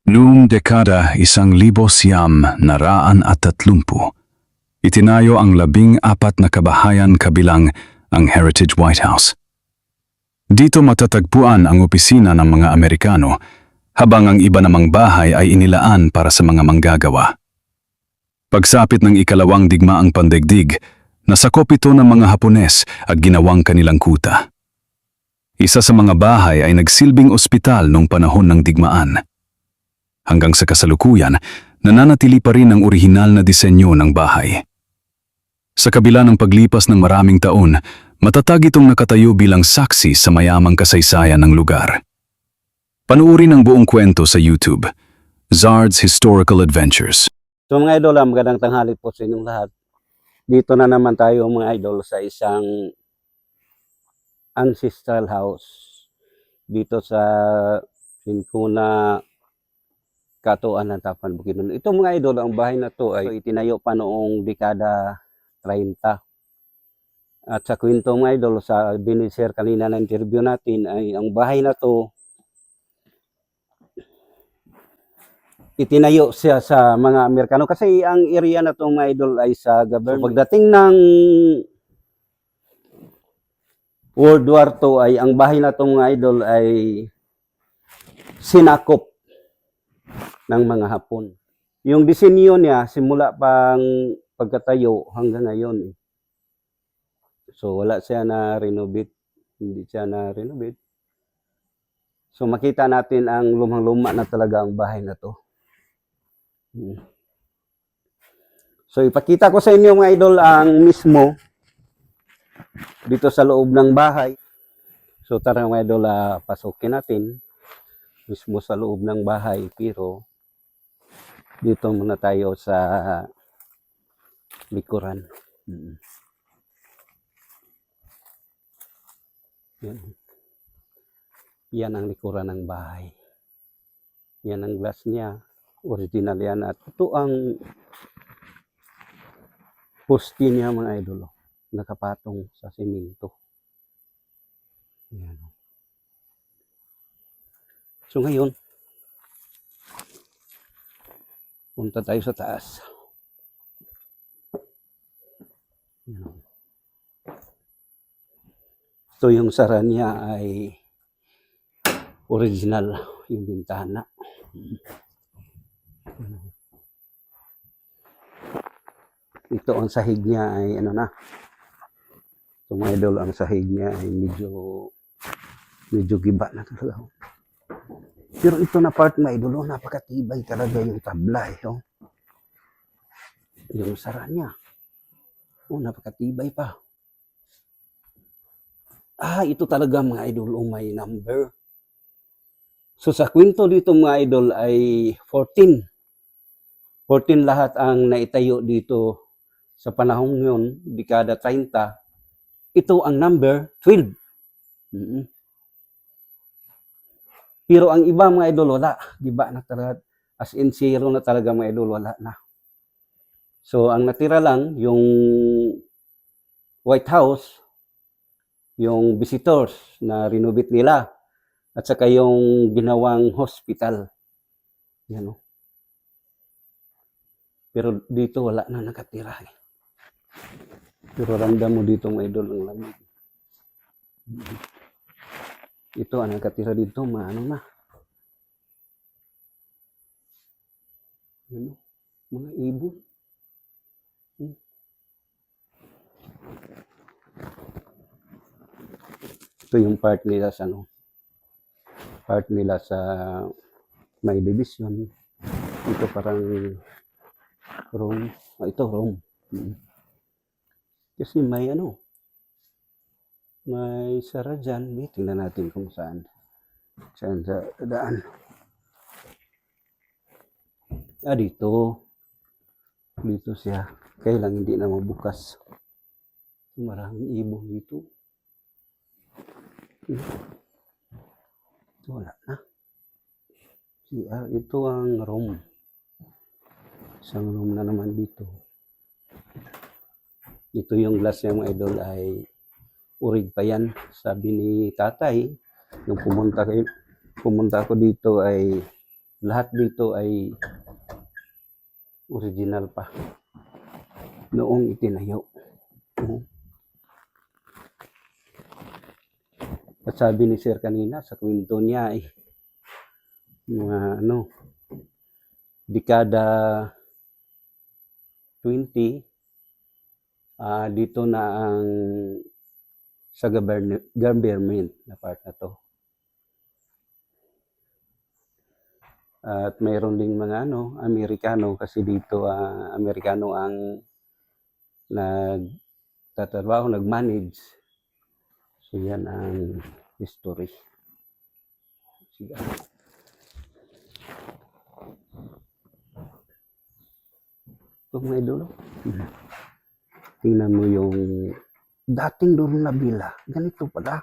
Noong dekada 1930, itinayo ang 14 na kabahayan kabilang ang Heritage White House. Dito matatagpuan ang opisina ng mga Amerikano, habang ang iba namang bahay ay inilaan para sa mga manggagawa. Pagsapit ng ikalawang digmaang pandaigdig, nasakop ito ng mga Hapones at ginawang kanilang kuta. Isa sa mga bahay ay nagsilbing ospital noong panahon ng digmaan. Hanggang sa kasalukuyan, nananatili pa rin ang orihinal na disenyo ng bahay. Sa kabila ng paglipas ng maraming taon, matatag itong nakatayo bilang saksi sa mayamang kasaysayan ng lugar. Panuuri ng buong kwento sa YouTube, Zard's Historical Adventures. So mga idol, magandang tanghali po sa inyong lahat. Dito na naman tayo mga idol sa isang ancestral house dito sa Sincuna, Katuan ng Tapan Bukidnon. Ito mga idol, ang bahay na to ay itinayo pa noong dekada 30. At sa kwento mga idol, sa binishare kanina na interview natin, ay ang bahay na to itinayo siya sa mga Amerikano kasi ang area na to mga idol ay sa government. So, pagdating ng World War II ay ang bahay na to mga idol ay sinakop ng mga Hapon. Yung disenyo niya simula pang pagkatayo hanggang ngayon. So wala siya na renovate, hindi siya na renovate. So makita natin ang lumang-luma na talaga ang bahay na to. So ipakita ko sa inyo mga idol ang mismo dito sa loob ng bahay. So tara mga idol, pasukin natin mismo sa loob ng bahay, pero dito muna tayo sa likuran. Yan ang likuran ng bahay. Yan ang glass niya. Original yan. At ito ang poste niya mga idol. Nakapatong sa simento. Yan. So ngayon, punta tayo sa taas. Yan. Ito yung sara niya ay original, yung bintana. Ito ang sahig niya ay ano na. Ito mga idol, ang sahig niya ay medyo giba na talaga. Pero ito na part mga idol, napakatibay talaga yung tabla. Yung sara niya. Napakatibay pa. Ito talaga mga idol, may number. So sa kwento dito mga idol ay 14. 14 lahat ang naitayo dito sa panahon yun, dekada 30. Ito ang number 12. Pero ang iba mga idol, wala. Giba na talaga. As in zero na talaga mga idol, wala na. So ang natira lang, yung White House, yung visitors na renovate nila, at saka yung ginawang hospital. Yan o. Pero dito wala na nakatira. Pero ramdam mo dito mga idol ang lamig. Ito ang nakatira dito, maano na. Yan o. Mga ibon. Ito yung part nila sa may division. Ito parang room. Ito room. Kasi may may sara dyan. Tingnan natin kung saan sa daan. Dito siya. Kaya lang hindi na mabukas. Maraming ibon dito. Wala na. Ito ang room. Isang room na naman dito. Ito yung glass niya mga idol ay urig pa yan. Sabi ni tatay, nung pumunta ako dito ay Lahat dito ay original pa noong itinayo. At sabi ni Sir kanina sa kwento niya ay mga dekada 20, dito na ang sa government na part na to. At mayroon ding mga Amerikano kasi dito Amerikano ang nagtatrabaho, nag-manage. So yan ang history. Sige. Ito mga idolo. Tingnan mo yung dating doon na bila. Ganito pala.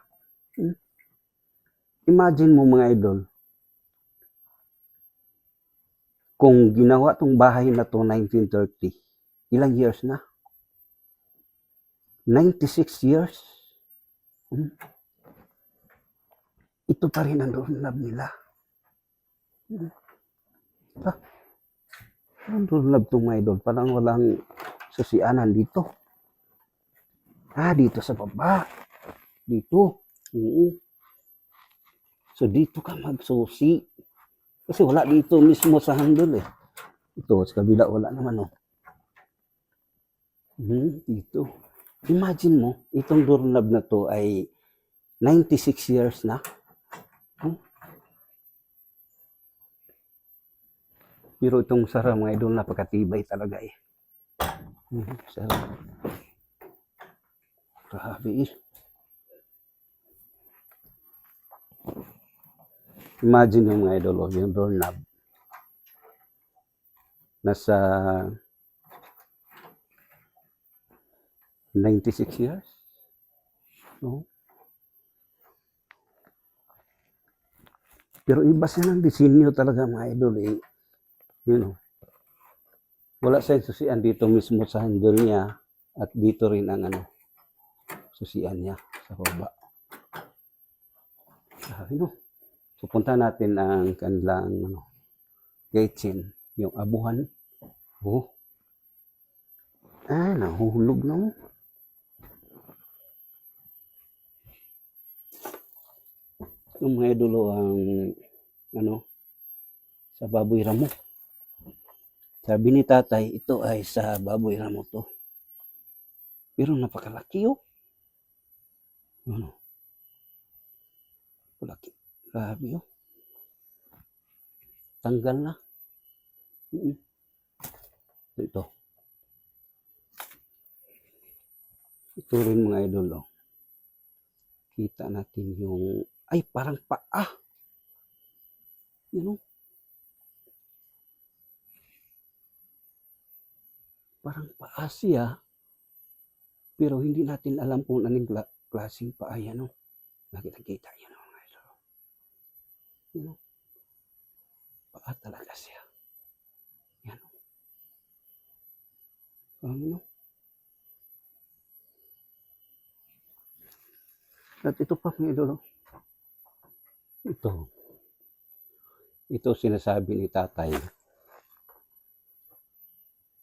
Imagine mo mga idol, kung ginawa tong bahay na to 1930, ilang years na? 96 years. Ito pa rin ang doorknob nila. Ang doorknob tong mga idol, parang walang susianan dito. Dito sa baba. Dito. So dito ka magsusi. Kasi wala dito mismo sa handle eh. Ito sa kabila wala naman dito. Imagine mo, itong doorknob na to ay 96 years na. Pero itong sara mga idol, napakatibay talaga eh. Sara. Grabe eh. Imagine yung mga idol, yung doorknob. Nasa 96 years. No? Pero iba siya ng disenyo talaga mga idol eh. Wala sa susian dito mismo sa handle niya at dito rin ang susian niya sa baba. So punta natin ang kanilang kitchen, yung abuhan. Nahuhulog na yung mga idolo ang sa baboy ramo. Sabi ni tatay, ito ay sa baboy ramo to. Pero napakalaki Palaki. Grabe Tanggal na. Ito. Ito rin mga idol Kita natin yung parang paa. Parang paa siya. Pero hindi natin alam kung anong klaseng paa yan. Nakita yan mga idol. Paa talaga siya. Yan. At ito pa mga idol. Ito sinasabi ni tatay.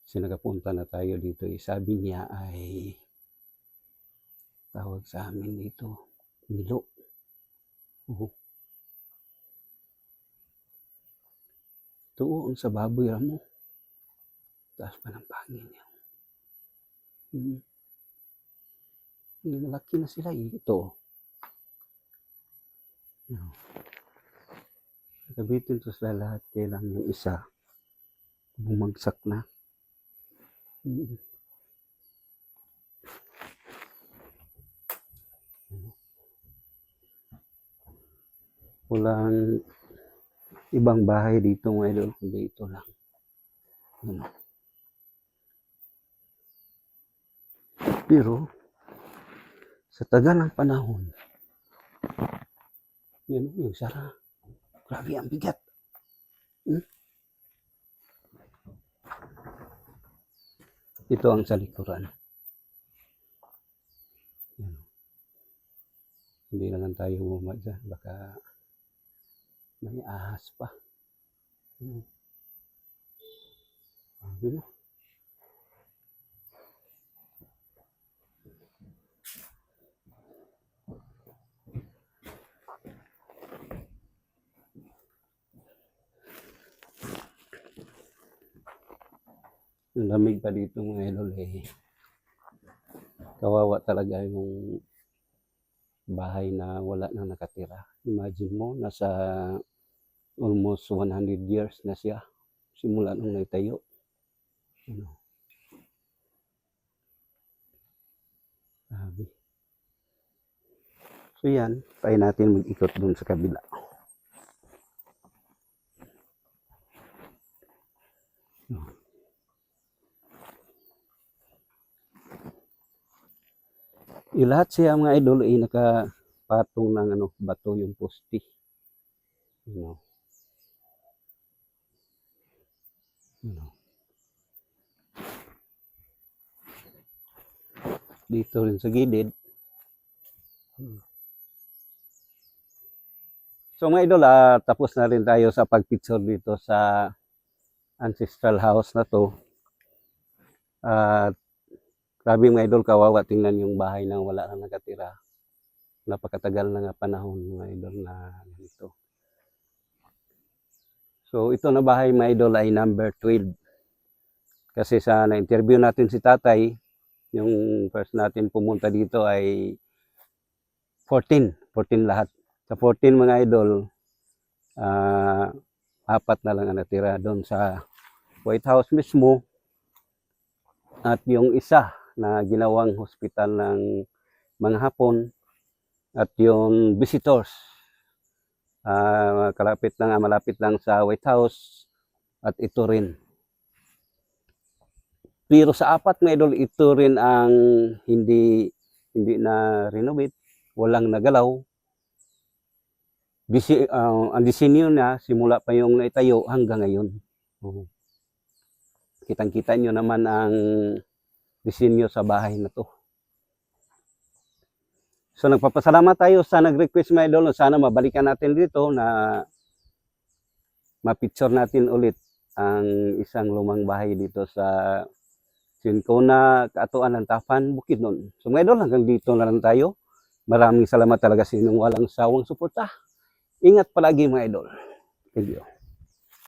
Sinagapunta na tayo dito. Sabi niya ay tawag sa amin dito Milo. Tuon sa baboy ramo. Taas pa ng pangin niya. Malaki na sila ito. Gabitin to sila lahat. Kailang yung isa bumagsak na. Walang ibang bahay dito mga idol, kundi ito lang. Pero sa tagal ng panahon, yung sara. Grabe ang bigat. Ito ang sa likuran. Hindi na lang tayo bumagsa. Baka may ahas pa. Ano? Ang lamig pa dito mga idol eh. Kawawa talaga yung bahay na wala nang nakatira. Imagine mo, nasa almost 100 years na siya. Simula nung naitayo. Ano? Sabi. So yan, try natin mag-ikot dun sa kabila. Lahat siya mga idol ay nakapatong ng bato yung poste. Ano. Dito rin sa gilid. So mga idol, tapos na rin tayo sa pagpicture dito sa ancestral house na to. Grabe mga idol, kawawa, tingnan yung bahay na wala nang nakatira. Napakatagal na nga panahon mga idol na ganito. So ito na bahay mga idol ay number 12. Kasi sa na-interview natin si tatay, yung first natin pumunta dito ay 14 lahat. Sa 14 mga idol, 4 na lang ang natira doon sa White House mismo. At yung isa na ginawang hospital ng mga Hapon at yung visitors. Malapit lang sa White House at ito rin. Pero sa 4 mga idol, ito rin ang hindi na renovate, walang nagalaw. Ang disenyo na simula pa yung naitayo hanggang ngayon. Kitang-kita nyo naman ang disenyo sa bahay na to. So nagpapasalamat tayo sa nag-request mga idol. Sana mabalikan natin dito na ma-picture natin ulit ang isang lumang bahay dito sa Sincona, Kaatuan ng Tapan, Bukidnon. So mga idol, hanggang dito na lang tayo. Maraming salamat talaga sa inyong walang sawang suporta. Ingat palagi mga idol. Thank you.